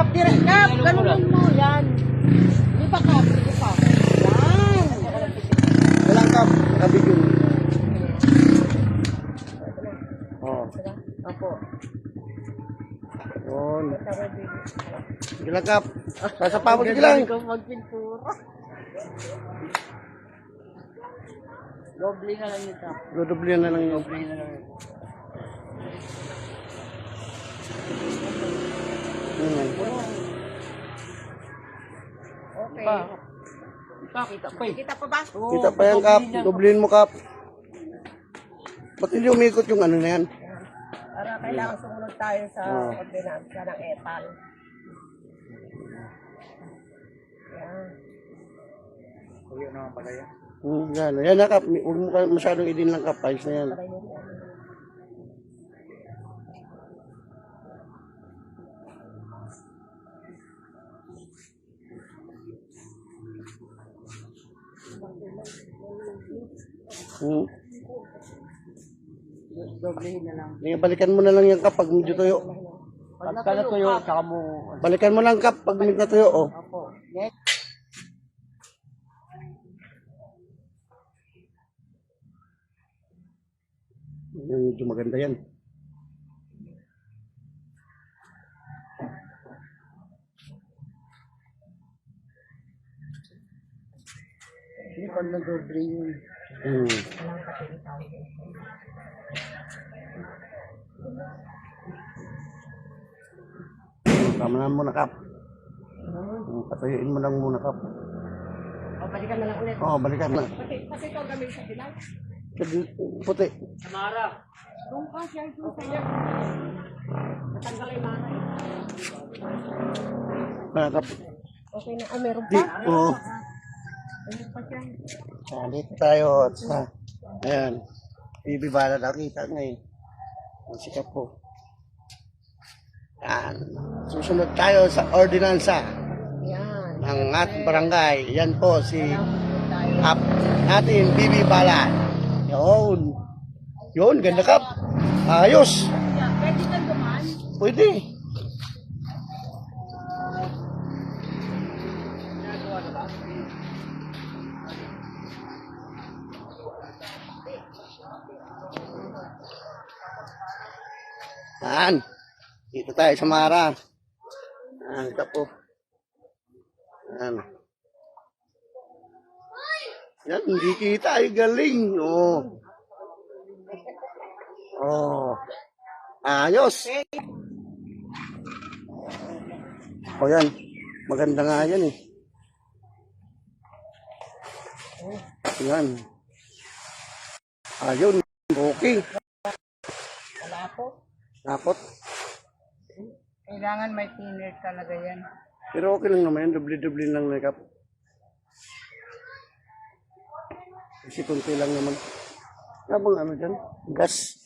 Kap, direct kap. Ganun mo. Yan. Di ba kap? Di pa. Yan. Walang kap. Nakabigyo. Oh. Opo. Yun. Sige lang kap. Sasapa mo, sige lang. Magpintura. Doble na lang ito. Dodoble na lang yun. Doble na lang ito. Okay. Kita pa eh. Kita pa ba? Kita pa yan kap. Doblein mo kap. Ba't hindi umikot yung ano na yan? Para kailangan sumunod tayo sa ordinansya ng EPAL. Yan. Kuya naman pala yan. Yan. Yan na kap. Huwag mo masyadong idin lang kap. Ayos na yan. Doblehin na lang. Balikan mo na lang yan kap pag medyo tuyo. Pagka natuyo, saka mo. Balikan mo lang kap pag medyo natuyo. Oh. Opo. Next. Yan, medyo maganda yan. Hindi pa na doble yun. Tama na muna kap. Patuyuin mo lang muna kap. O, balikan na lang ulit. Oo, balikan na. Kasi ito gamit sa bilang. Puti. Samara. Doon ka siya, doon sa iya. Natanggalay mana eh. Kap. Okay na. Ah, meron Di. pa? Oo. Meron pa siya. Dito tayo. Ayan. Ibibala nakita ngayon. Ang sikap po. Yan. Susunod tayo sa ordinansa Yan. ng ating barangay. Yan po si natin, Bibi Bala. Yun. Yun, ganda kap. Ayos. Pwede ka duman? Pwede. Yan. Dito tayo sa Mara. Yan, ito po. Yan. Yan, hindi kita. Ay, galing. Oh. Oh. Ayos. O yan. Maganda nga yan eh. Yan. Ayun. Okay. Wala po. Napot. Kailangan may thinner talaga yan. Pero okay lang naman yan. Doble-doble lang na kap. Kasi kunti lang naman. Habang ano dyan? Gas.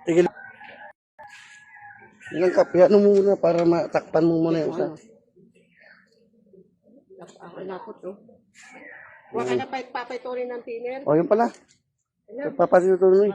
Tigil. Ilang kape, ano muna para matakpan mo muna yung isa. Ako to. Huwag ka na papaytuloy ng thinner. O, yun pala. Papatito mo.